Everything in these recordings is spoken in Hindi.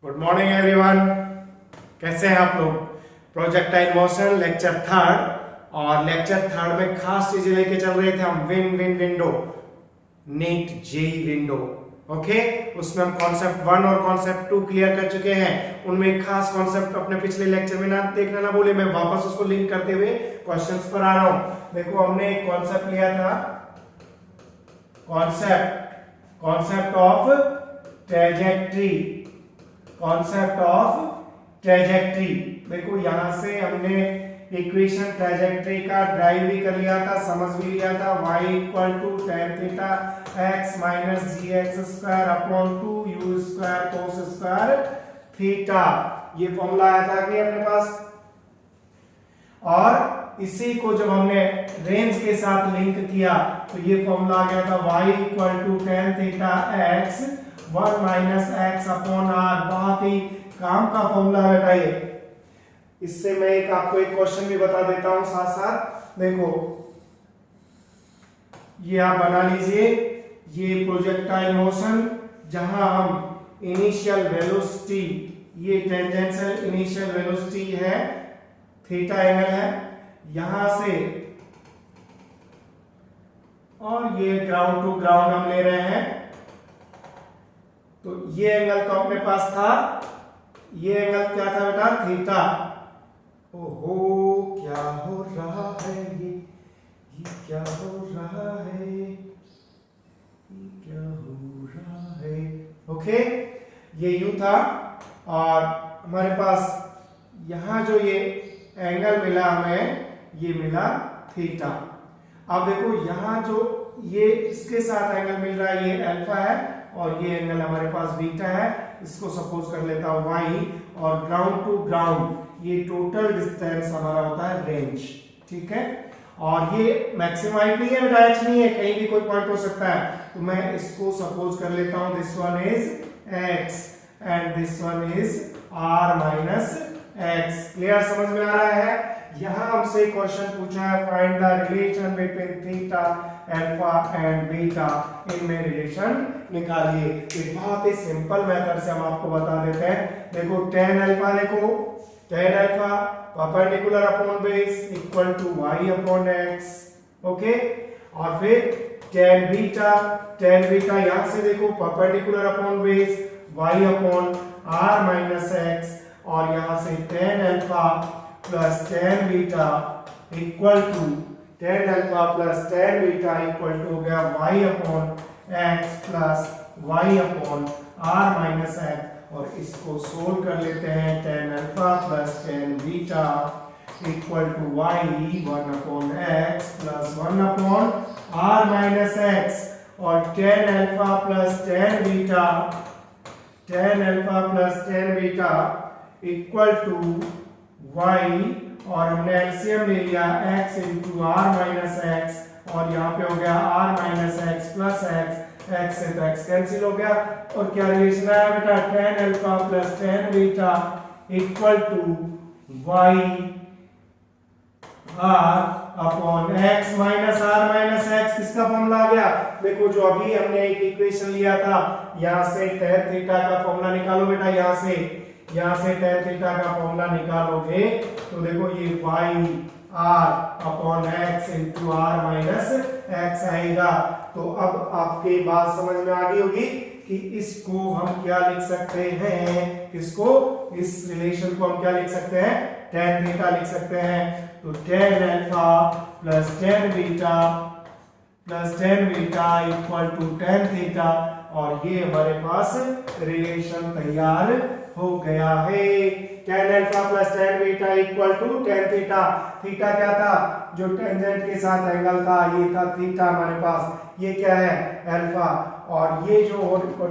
Good morning everyone. कैसे हैं आप लोग? प्रोजेक्टाइल मोशन लेक्चर थर्ड, और लेक्चर थर्ड में खास चीजें लेके चल रहे थे हम। Window, NEET JEE window. Okay, उसमें हम कॉन्सेप्ट 1 और कॉन्सेप्ट 2 क्लियर कर चुके हैं। उनमें एक खास कॉन्सेप्ट अपने पिछले लेक्चर में ना देखना ना बोले, मैं वापस उसको लिंक करते हुए क्वेश्चंस पर आ रहा हूं। देखो, हमने एक कॉन्सेप्ट लिया था, concept of trajectory. Concept of trajectory. देखो, यहां से हमने इक्वेशन ट्रेजेक्ट्री का ड्राइव भी कर लिया था, समझ भी लिया था। y equal to tan theta x minus gx square upon 2u square cos square theta. ये फॉर्मूला आया था कि अपने पास, और इसी को जब हमने रेंज के साथ लिंक किया तो ये फॉर्मूला आ गया था y equal to tan theta x 1 minus x upon r. बहुत ही काम का फॉर्मूला है बेटा ये। इससे मैं आपको एक क्वेश्चन भी बता देता हूं साथ साथ। देखो, ये आप बना लीजिए, ये प्रोजेक्टाइल मोशन जहां हम इनिशियल वेलोसिटी, ये टेंजेंशियल इनिशियल वेलोसिटी है, थीटा एंगल है यहां से, और ये ग्राउंड टू ग्राउंड हम ले रहे हैं। तो ये एंगल तो अपने पास था, ये एंगल क्या था बेटा? थीटा। ओहो, क्या हो रहा है ये क्या हो रहा है, ये क्या हो रहा है? ओके, ये यू था, और हमारे पास यहां जो ये एंगल मिला हमें, ये मिला थीटा। अब देखो, यहां जो ये इसके साथ एंगल मिल रहा है, ये अल्फा है, और ये एंगल हमारे पास बीटा है। इसको सपोज कर लेता हूं y, और ग्राउंड टू ग्राउंड ये टोटल डिस्टेंस हमारा होता है रेंज। ठीक है, और ये मैक्सिमम हाइट नहीं है बेटा, h नहीं है, कहीं भी कोई पॉइंट हो सकता है। तो मैं इसको सपोज कर लेता हूं, this one is x and this one is r minus x। Clear, समझ में आ रहा है? यहां हमसे क्वेश्चन पूछा है, find the relation between theta alpha and beta. इनमें रिलेशन निकालिए। एक बहुत ही सिंपल मेथड से हम आपको बता देते हैं। देखो, tan अल्फा, देखो tan alpha perpendicular upon base equal to y upon x। Okay, और फिर tan बीटा यहां से देखो perpendicular upon base y upon r minus x, और यहां से tan alpha plus tan beta equal to tan alpha plus tan beta equal to हो गया y upon x plus y upon r minus x। और इसको सोल्व कर लेते हैं। tan alpha plus tan beta equal to y 1 upon x plus 1 upon r minus x, और tan alpha plus tan beta equal to y, और हमने एलसीएम ले लिया x into r minus x, और यहाँ पे हो गया r minus x plus x से तो x कैंसिल हो गया। और क्या रिलेशन आया बेटा? tan alpha plus tan beta equal to y r upon x minus r minus x। किसका फॉर्मूला आ गया? देखो, जो अभी हमने एक इक्वेशन लिया था, यहां से tan थीटा का फॉर्मूला निकालो बेटा। यहां से tan थीटा का फॉर्मूला निकालोगे तो देखो, ये y r upon x into r minus x आएगा। तो अब आपके बात समझ में आ गई होगी कि इसको हम क्या लिख सकते हैं, किसको, इस रिलेशन को हम क्या लिख सकते हैं? tan थीटा लिख सकते हैं। तो tan alpha plus tan beta equal to tan theta, और ये हमारे पास रिलेशन तैयार हो गया है। tan alpha plus tan beta equal to tan theta. Theta क्या था? जो टेंजेंट के साथ एंगल था, ये था थीटा हमारे पास। ये क्या है? अल्फा। और ये जो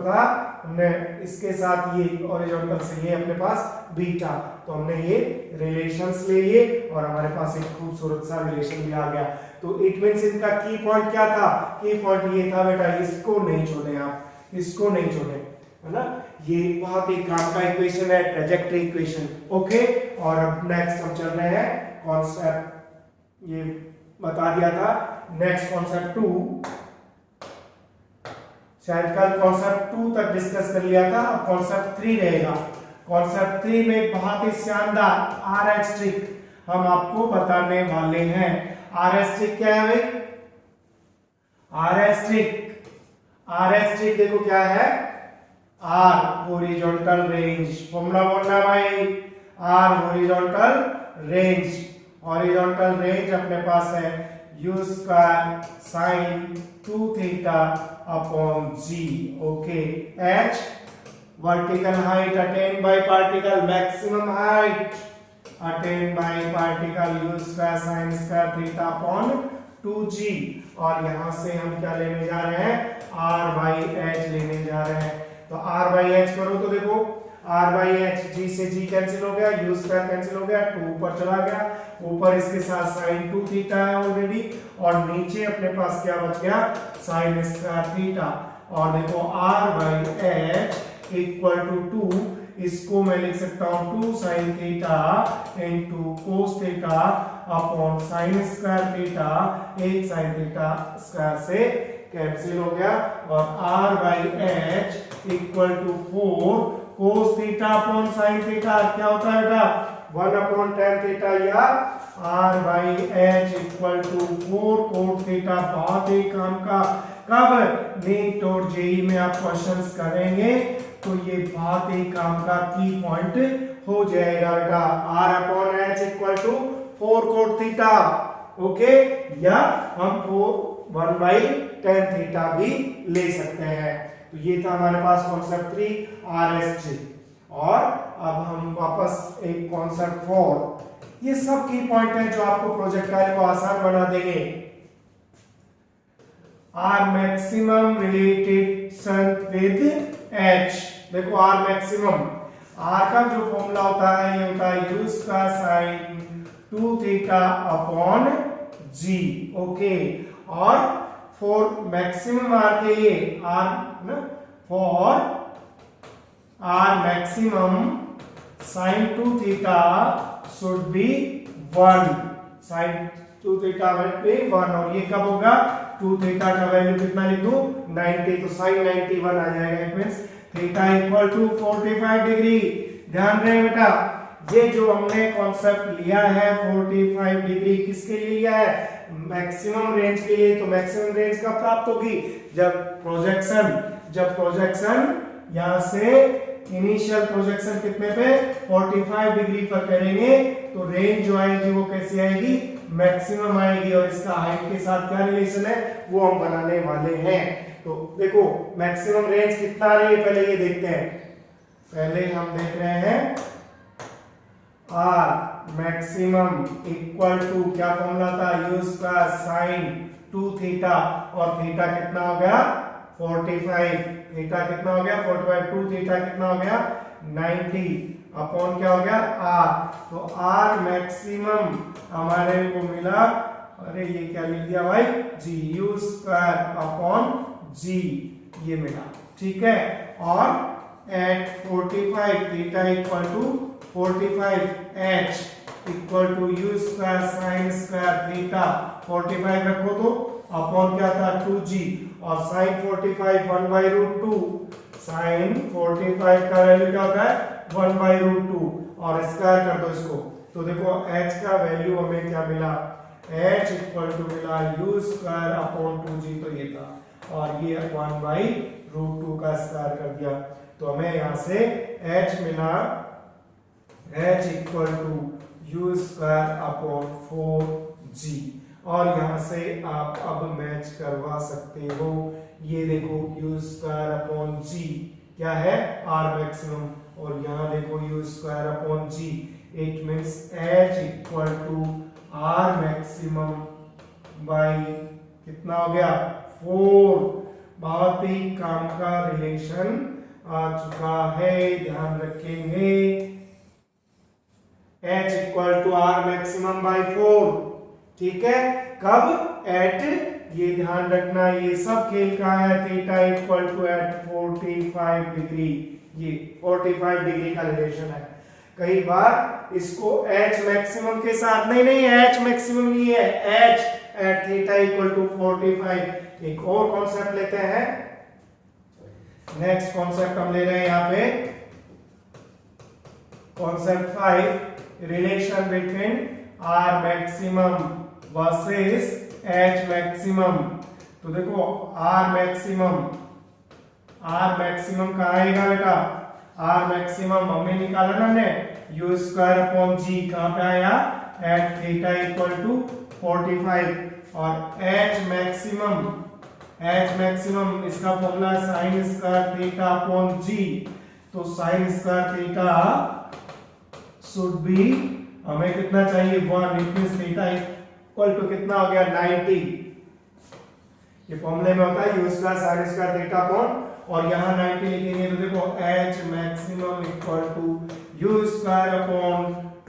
था, हमने इसके साथ ये हॉरिजॉन्टल से ये अपने पास बीटा। तो हमने ये रिलेशंस ले लिए, और हमारे पास एक खूबसूरत सा रिलेशन भी आ गया। तो इट मींस इनका की पॉइंट क्या था? की पॉइंट ये था बेटा, इसको नहीं छोड़े आप, इसको नहीं छोड़े, है ना? ये बहुत ही काम का इक्वेशन है, ट्रेजेक्ट्री इक्वेशन। ओके, और अब नेक्स्ट हम चल रहे हैं कॉन्सेप्ट, ये बता दिया था, नेक्स्ट कॉन्सेप्ट 2। शायद कल कॉन्सेप्ट 2 तक डिस्कस कर लिया था, अब कॉन्सेप्ट 3 रहेगा। कॉन्सेप्ट 3 में बहुत ही शानदार आरएच ट्रिक हम आपको बताने वाले हैं। आरएच ट्रिक क्या है भाई? आरएच ट्रिक देखो क्या है, आर हॉरिजॉन्टल रेंज, फॉर्मूला बोलना भाई, r horizontal range. Horizontal range अपने पास है u square sine 2 theta upon g। Okay, h vertical height attain by particle, maximum height attain by particle u square sine square theta upon 2g। और यहां से हम क्या लेने जा रहे हैं, r बाई h लेने जा रहे हैं। तो r बाई h करो तो देखो r बाई h, g से g कैंसिल हो गया, u स्क्वायर कैंसिल हो गया, 2 ऊपर चला गया, ऊपर इसके साथ साइन 2 थीटा है ऑलरेडी, और नीचे अपने पास क्या बच गया, साइन स्क्वायर थीटा। और देखो r by h equal to 2, इसको मैं लिख सकता हूं 2 sine theta into cos theta upon sine square theta, 1 sine theta square से कैंसिल हो गया, और r by h equal to 4 cos theta upon sine theta, क्या होता है बेटा 1 अपॉन tan थीटा, या r by h equal to 4 cot theta. बहुत ही काम का, कब नीट और जेई में आप क्वेश्चंस करेंगे तो ये बहुत ही काम का की पॉइंट हो जाएगा बेटा। r upon h equal to 4 cot theta. Okay, या हम 1 बाई tan थीटा भी ले सकते हैं। तो ये था हमारे पास कॉन्सेप्ट 3 आरएच ट्रिक। और अब हम वापस एक कॉन्सेप्ट 4, ये सब की पॉइंट है जो आपको प्रोजेक्टाइल को आसान बना देंगे। R maximum related with h. देखो आर मैक्सिमम, आर का जो फॉर्मूला होता है ये होता है u square sine 2 theta upon g. Okay, और फॉर मैक्सिमम आर के लिए, for r maximum sine 2 theta should be 1, sine 2 theta will be 1, और ये कब होगा, 2 थीटा का वैल्यू कितना लिख दूं 90, तो साइन 91 आ जाएगा। It means theta equal to 45 degree. ध्यान रहे बेटा, ये जो हमने कॉन्सेप्ट लिया है 45 डिग्री, किसके लिए लिया है, मैक्सिमम रेंज के लिए। तो मैक्सिमम रेंज कब प्राप्त होगी, जब प्रोजेक्शन यहां से इनिशियल प्रोजेक्शन कितने पे 45 डिग्री पर करेंगे, तो रेंज जो आएगी वो कैसी आएगी, मैक्सिमम आएगी। और इसका हाइट के साथ क्या रिलेशन है वो हम बनाने वाले हैं। तो देखो मैक्सिमम रेंज कितना आ रही है, पहले ये देखते हैं। पहले हम देख रहे हैं आर मैक्सिमम इक्वल टू, क्या फॉर्मूला था, यू स्क्वायर साइन 2 थीटा, और थीटा कितना हो गया 45, थीटा कितना हो गया 45, 2 थीटा कितना हो गया 90 अपॉन क्या हो गया आर। तो आर मैक्सिमम हमारे को मिला, अरे ये क्या लिख दिया भाई, g u square upon g, ये मिला, ठीक है। और at 45 theta equal to 45 h equal to u square sine square theta, 45 रखो तो अपॉन क्या था 2g, और साइन 45 1 बाई रूट 2, साइन 45 का वैल्यू क्या होता है 1 बाई रूट 2, और स्क्वायर कर दो इसको। तो देखो h का वैल्यू हमें क्या मिला, h इक्वल टू मिला यू स्क्वायर अपॉन 2g, तो ये था, और ये 1 बाई रूट 2 का स्क्वायर कर दिया। तो हमें यहां से h मिला, h equal to u square upon 4g, और यहां से आप अब मैच करवा सकते हो। ये देखो यू स्क्वायर अपॉन g क्या है, r मैक्सिमम, और यहां देखो u square upon g, it means h equal to r maximum by कितना हो गया 4। बहुत ही काम का रिलेशन आ चुका है, ध्यान रखेंगे। h equal to r maximum by 4, ठीक है। कब, एट, ये ध्यान रखना, ये सब खेल का है, theta equal to at 45 degree, ये 45 डिग्री का रिलेशन है। कई बार इसको h मैक्सिमम के साथ, नहीं h मैक्सिमम नहीं है, h at theta equal to 45। एक और कॉन्सेप्ट लेते हैं, नेक्स्ट कॉन्सेप्ट हम ले रहे हैं यहाँ पे concept 5, relation between r maximum versus h maximum. तो देखो आर मैक्सिमम कहाँ आएगा बेटा? आर मैक्सिमम हमें निकाला ना हमने, यू स्क्वायर अपॉन जी, कहाँ पे आया? At theta equal to 45। और एच मैक्सिमम इसका फॉर्मूला है sine square theta upon g. तो sine square theta should be, हमें कितना चाहिए? 1। It means theta equal to कितना हो गया? 90। ये फॉर्मूले में होता है u square sine square theta upon, और यहाँ 90 लिखेंगे तो देखो H maximum equal to u square upon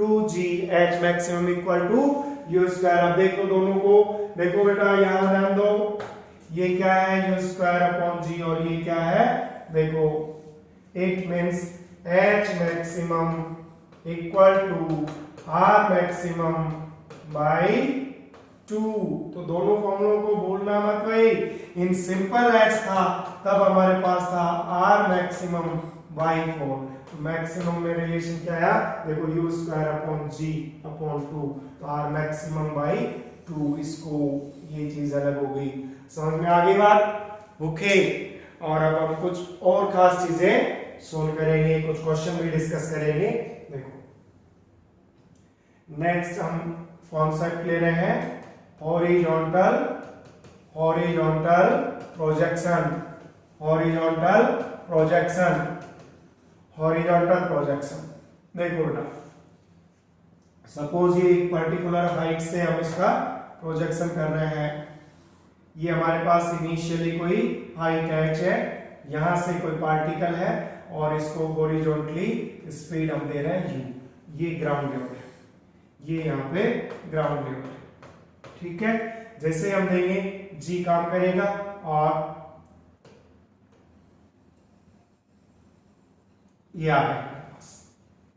2g। H maximum equal to u square. अब देखो दोनों को, देखो बेटा यहाँ ध्यान दो, ये क्या है? यू स्क्वायर अपॉन जी, और ये क्या है? देखो it means h maximum equal to r maximum by 2। तो दोनों फॉर्मूलों को भूलना मत भाई। इन सिंपल एच था तब हमारे पास था आर मैक्सिमम बाई 4। तो मैक्सिमम में रिलेशन क्या आया? देखो u square upon g upon 2, तो आर मैक्सिमम बाई 2। इसको ये चीज अलग हो गई, समझ में आ गई बात? ओके। और अब हम कुछ और खास चीजें सोल्व करेंगे, कुछ क्वेश्चन भी डिस्कस करेंगे। देखो नेक्स्ट हम कॉन्सेप्ट ले रहे हैं हॉरिजॉन्टल प्रोजेक्शन। देखो बेटा, सपोज ये एक पर्टिकुलर हाइट से हम इसका प्रोजेक्शन कर रहे हैं। ये हमारे पास इनिशियली कोई हाइट h है, यहां से कोई पार्टिकल है और इसको हॉरिजॉन्टली स्पीड हम दे रहे हैं u। ये ग्राउंड लेवल है, ये यहाँ पे ग्राउंड लेवल है, ठीक है। जैसे हम देंगे g काम करेगा, और ये आ गया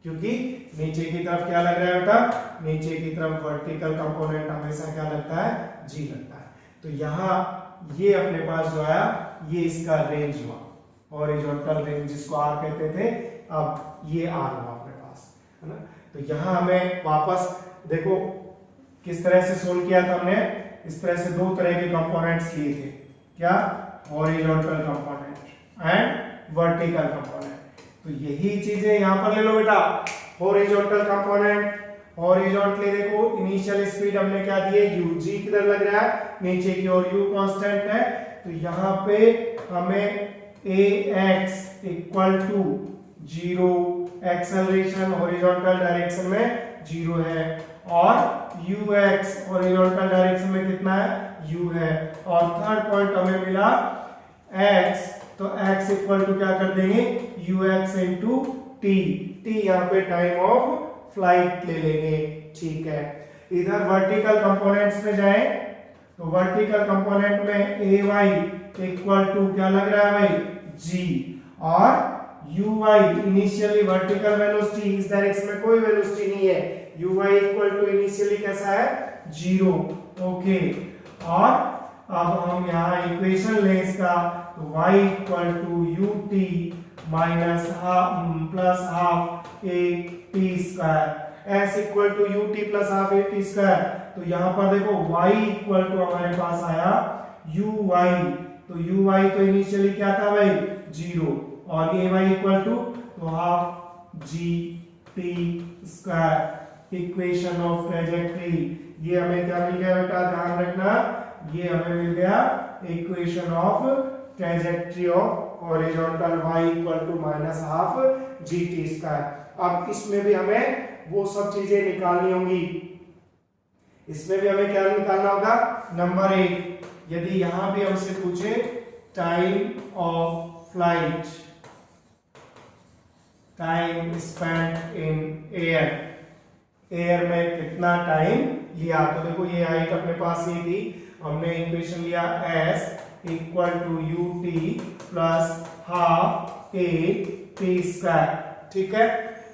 क्योंकि नीचे की तरफ क्या लग रहा है बेटा? नीचे की तरफ वर्टिकल कंपोनेंट हमेशा क्या लगता है? जी लगता है। तो यहाँ ये अपने पास जो आया, ये इसका रेंज हुआ, हॉरिजॉन्टल रेंज जिसको आर कहते थे, अब ये आर हुआ अपने पास, है ना। तो यहाँ हमें वापस देखो किस तरह से सोल्व किया था हमने। इस तरह से दो तरह के कंपोनेंट्स लिए थे, क्या? Horizontal component and vertical component. तो यही चीजें यहां पर ले लो बेटा। हॉरिजॉन्टल कंपोनेंट, हॉरिजॉन्टली देखो इनिशियल स्पीड हमने क्या दी है? u। g किधर लग रहा है? नीचे की ओर, u कांस्टेंट है। तो यहाँ पे हमें ax equal to 0, acceleration horizontal direction में 0 है, और ux हॉरिजॉन्टल डायरेक्शन में कितना है? u है। और थर्ड पॉइंट हमें मिला x, तो x इक्वल टू क्या कर देंगे? ux into t। t यहाँ पे टाइम ऑफ फ्लाइट ले लेंगे, ठीक है। इधर वर्टिकल कंपोनेंट्स में जाएं तो वर्टिकल कंपोनेंट में ay इक्वल टू क्या लग रहा है भाई? g, और uy इनिशियली वर्टिकल वेलोसिटी, इस डायरेक्शन में कोई वेलोसिटी नहीं है, uy इक्वल टू इनिशियली कैसा है? 0। ओके, और अब हम यहाँ इक्वेशन लें इसका, तो y equal to ut minus plus half a t square, s equal to ut plus half a t square. तो यहाँ पर देखो y इक्वल टू हमारे पास आया uy, तो uy तो इनिशियली क्या था भाई? 0, और ay इक्वल टू तो half g t square. Equation of trajectory, ये हमें क्या मिल गया बेटा? ध्यान रखना, ये हमें मिल गया equation of trajectory of horizontal y equal to minus half g t square. अब इसमें भी हमें वो सब चीजें निकालनी होंगी। इसमें भी हमें क्या निकालना होगा? नंबर 1, यदि यहां भी हमसे पूछे time of flight, time spent in air, air में कितना टाइम लिया, तो देखो ये हाइट अपने पास ये थी, हमने इक्वेशन लिया s equal to ut plus half a t square, ठीक है।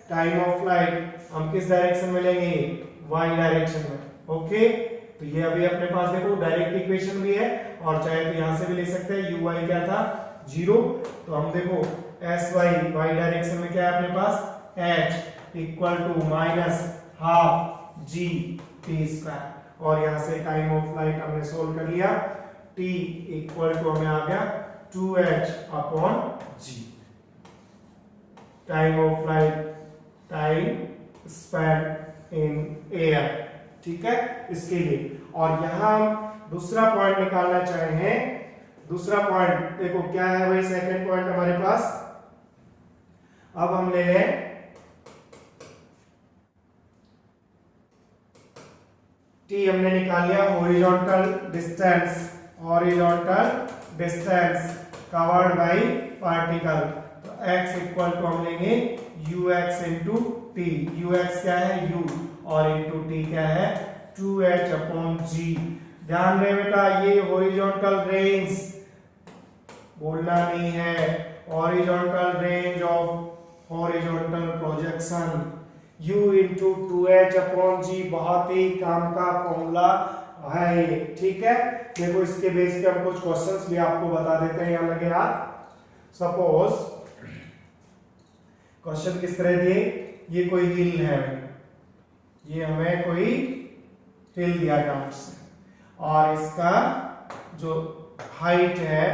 टाइम ऑफ फ्लाइट हम किस डायरेक्शन में लेंगे? y डायरेक्शन में, ओके। तो ये अभी अपने पास देखो डायरेक्ट इक्वेशन भी है, और चाहे तो यहां से भी ले सकते हैं। uy क्या था? 0। तो हम देखो एस वाई डायरेक्शन में क्या है अपने पास h equal to minus half g t square, और यहां से टाइम ऑफ फ्लाइट हमने सोल्व कर लिया, टी इक्वल टू हमें आ गया 2h upon g. Time of flight, time spend in air, ठीक है इसके लिए। और यहां हम दूसरा पॉइंट निकालना चाहे हैं, दूसरा पॉइंट देखो क्या है भाई, सेकंड पॉइंट हमारे पास। अब हम ले लें टी हमने निकाल लिया, horizontal distance covered by particle, तो x इक्वल टू हम लेंगे ux इंटू टी। ux क्या है u, और इंटू टी क्या है 2h अपॉन जी। ध्यान रहे बेटा ये हॉरिजॉन्टल रेंज बोलना नहीं है, horizontal range of horizontal projection, u into 2h upon g, बहुत ही काम का फॉर्मूला है ये, ठीक है। देखो इसके बेस पे हम कुछ क्वेश्चंस भी आपको बता देते हैं, यहां लगे हाथ। सपोज क्वेश्चन किस तरह दिए, ये कोई हिल है, ये हमें कोई हिल दिया ग्राउंड से, और इसका जो हाइट है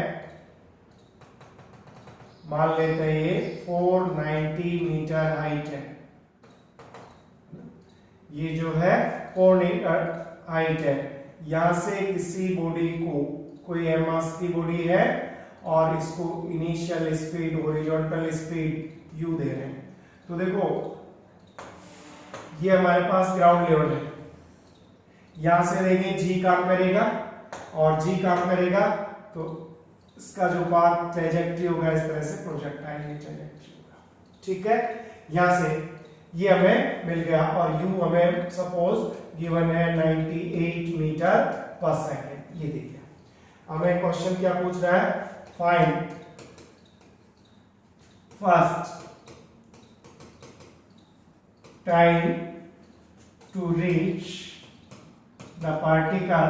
मान लेते हैं ये 490 मीटर हाइट है, ये जो है 4 मीटर हाइट है। यहां से किसी बॉडी को, कोई एम मास की बॉडी है और इसको initial speed horizontal speed u दे रहे हैं। तो देखो ये हमारे पास ग्राउंड लेवल है, यहां से देखें g काम करेगा, और g काम करेगा तो इसका जो पाथ ट्रेजेक्ट्री होगा इस तरह से प्रोजेक्टाइल की ट्रेजेक्ट्री होगा, ठीक है। यहां से ये हमें मिल गया, और u हमें सपोज गिवन है 98 मीटर पर सेकंड, ये देखिए। हमें क्वेश्चन क्या पूछ रहा है, find first time to reach the particle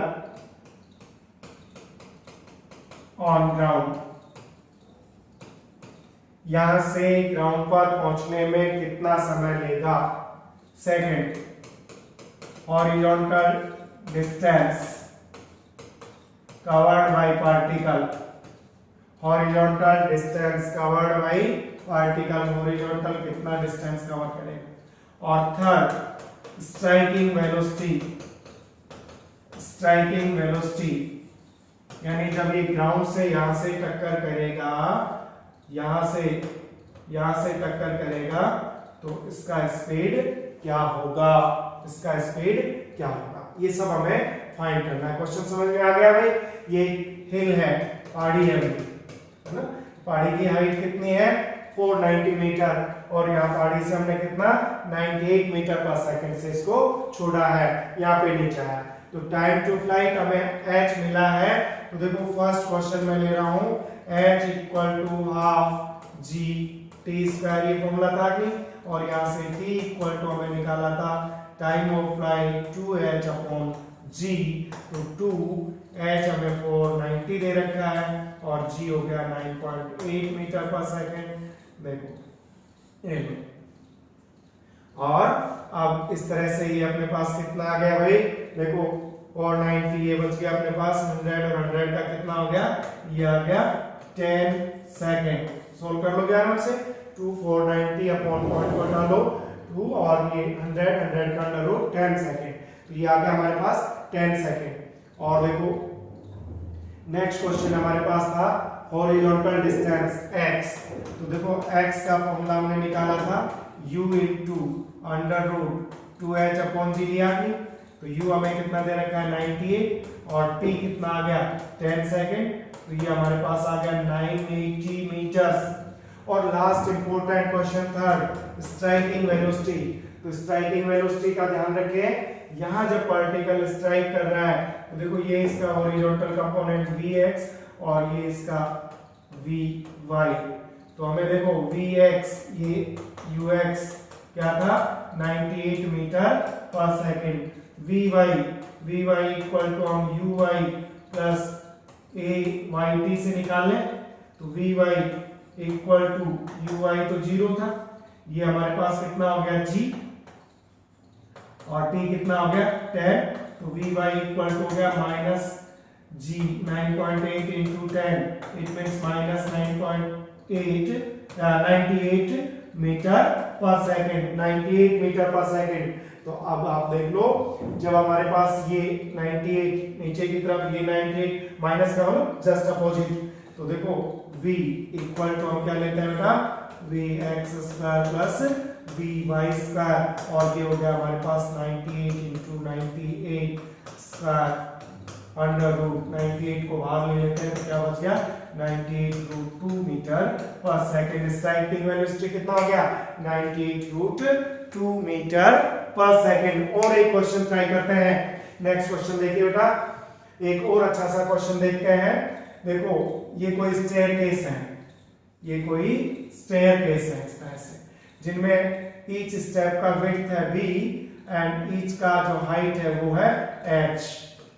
on ground, यहां से ग्राउंड पर पहुंचने में कितना समय लेगा। Second, horizontal distance covered by particle, horizontal distance covered by particle, horizontal कितना डिस्टेंस कवर करेगा। और थर्ड, स्ट्राइकिंग वेलोसिटी, यानी जब ये ग्राउंड से यहां से टक्कर करेगा, यहां से टक्कर करेगा तो इसका स्पीड क्या होगा, ये सब हमें फाइंड करना है। क्वेश्चन समझ में आ गया भाई। ये हिल है, पहाड़ी है ना, पहाड़ी की हाइट कितनी है 490 मीटर, और यहाँ पहाड़ी से हमने कितना 98 मीटर पर सेकंड से इसको छोड़ा है, यहाँ पे नीचे है। तो टाइम टू फ्लाइट हमें h मिला है, तो देखो फर्स्ट क्वेश्चन में ले रहा हूं h equal to half g t square, ये फॉर्मूला था कि, और यहाँ से t इक्वल टू हमें निकाला था time of flight 2h upon g, तो 2h हमें 490 दे रखा है, और g हो गया 9.8 मीटर पर सेकंड। देखो ये, और अब इस तरह से ये अपने पास कितना आ गया भाई, देखो 490 ये बच गया अपने पास, 100 और 100 का कितना हो गया, ये आ गया 10 सेकंड। सोल्व कर लो आराम से, 2 490 अपॉन पॉइंट को डालो 2, और ये 100 का डालो 10 सेकंड, तो ये आ गया हमारे पास 10 सेकंड। और देखो नेक्स्ट क्वेश्चन हमारे पास था हॉरिजॉन्टल डिस्टेंस x, तो देखो x का फॉर्मूला हमने निकाला था u into under root 2h upon g लिया आपने, तो u हमें कितना दे रखा है 98, और t कितना आ गया 10 सेकंड, तो ये हमारे पास आ गया 980 मीटर्स। और last important question third, striking velocity, तो स्ट्राइकिंग वेलोसिटी का ध्यान रखिए, यहां जब पार्टिकल स्ट्राइक कर रहा है तो देखो ये इसका हॉरिजॉन्टल कंपोनेंट vx और ये इसका vy, तो हमें देखो vx ये ux क्या था 98 मीटर पर सेकंड, vy इक्वल टू हम uy प्लस ayt से निकाल लें, तो तो v y equal to u y तो 0 था, ये हमारे पास कितना हो गया g, और t कितना हो गया 10, तो वी वाई इक्वल टू हो गया minus g 9.8 into 10, it means minus 98 metre पर सेकेंड, 98 मीटर पर सेकेंड। तो अब आप देख लो, जब हमारे पास ये 98 नीचे की तरफ, ये 98 माइनस का मतलब जस्ट अपोजिट, तो देखो v इक्वल टू हम क्या लेते हैं बेटा, v x square plus v y square, और ये हो गया हमारे पास 98 इंटू 98 स्क्वायर अंडर रूट 98 को बाहर ले लेते हैं तो क्या बच गया 98 रूट 2 मीटर पर सेकेंड। स्ट्राइकिंग वेलोसिटी कितना हो गया 98 रूट 2 मीटर पर सेकेंड। और एक क्वेश्चन ट्राई करते हैं, नेक्स्ट क्वेश्चन देखिए बेटा, एक और अच्छा सा क्वेश्चन देखते हैं। देखो ये कोई स्टेयरकेस है, ये कोई स्टेयरकेस है इस तरह से, जिनमें ईच स्टेप का विड्थ है b एंड ईच का जो हाइट है वो है h,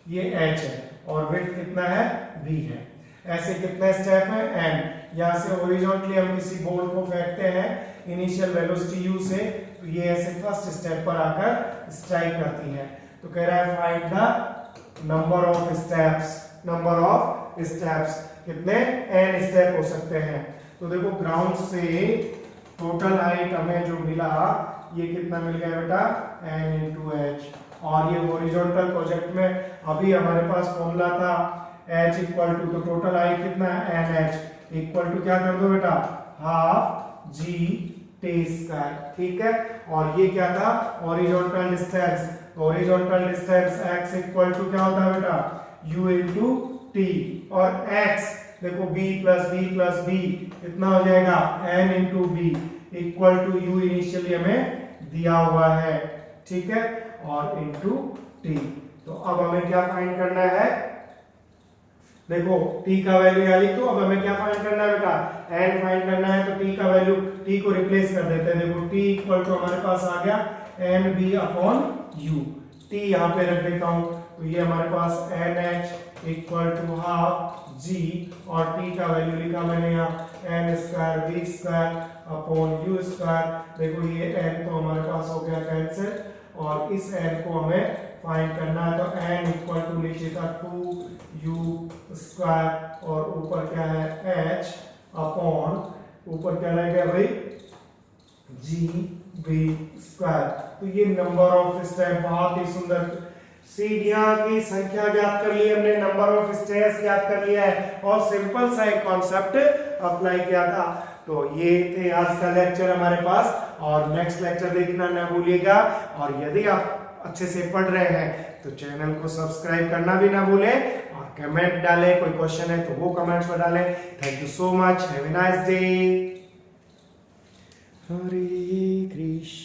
ये h है और विड्थ कितना है b है। ऐसे कितने स्टेप है n, यहाँ से हॉरिजॉन्टली हम किसी बोर्ड को फेंकते हैं इनिशियल वेलोसिटी u से, तो ये ऐसे फर्स्ट स्टेप पर आकर स्ट्राइक करती है। तो कह रहा है find the number of steps, number of steps कितने n स्टेप हो सकते हैं। तो देखो ग्राउंड से टोटल हाइट हमें जो मिला ये कितना मिल गया बेटा n इंटू एच, और ये हॉरिजॉन्टल प्रोजेक्ट में अभी हमारे पास फॉर्मूला था h इक्वल टू, तो टोटल हाइट कितना है nh इक्वल टू क्या कर दो बेटा हाफ g t स्क्वायर, ठीक है। और ये क्या था horizontal distance, horizontal distance x equal to क्या होता है बेटा u इंटू t, और x देखो b प्लस b कितना हो जाएगा n into b equal to u initially हमें दिया हुआ है, ठीक है, और इंटू t। तो अब हमें क्या फाइंड करना है, देखो t का वैल्यू यहाँ लिख दो। अब हमें क्या फाइंड करना है बेटा n फाइंड करना है, तो t का वैल्यू t को रिप्लेस कर देते हैं। देखो t इक्वल टू हमारे पास आ गया nb अपॉन u, t यहाँ पे रख देता हूँ, तो ये हमारे पास nh equal to half g, और t का वैल्यू लिखा मैंने यहाँ n square b square upon u square. देखो ये n तो हमारे पास हो गया कैंसिल, और इस n को हमें फाइंड करना है, तो n इक्वल टू नीचे था 2u स्क्वायर और ऊपर क्या है h अपॉन ऊपर क्या रह गया भाई g b स्क्वायर। तो ये नंबर ऑफ स्टेप, बहुत ही सुंदर सीढ़ियां की संख्या ज्ञात कर ली हमने, नंबर ऑफ स्टेयर्स ज्ञात कर लिया है, और सिंपल सा एक कॉन्सेप्ट अप्लाई किया था। तो ये थे आज का लेक्चर हमारे पास, और नेक्स्ट लेक्चर देखना न भूलिएगा। और यदि आप अच्छे से पढ़ रहे हैं तो चैनल को सब्सक्राइब करना भी ना भूलें, और कमेंट डालें, कोई क्वेश्चन है तो वो कमेंट्स में डालें। Thank you so much, have a nice day. Hare Krishna.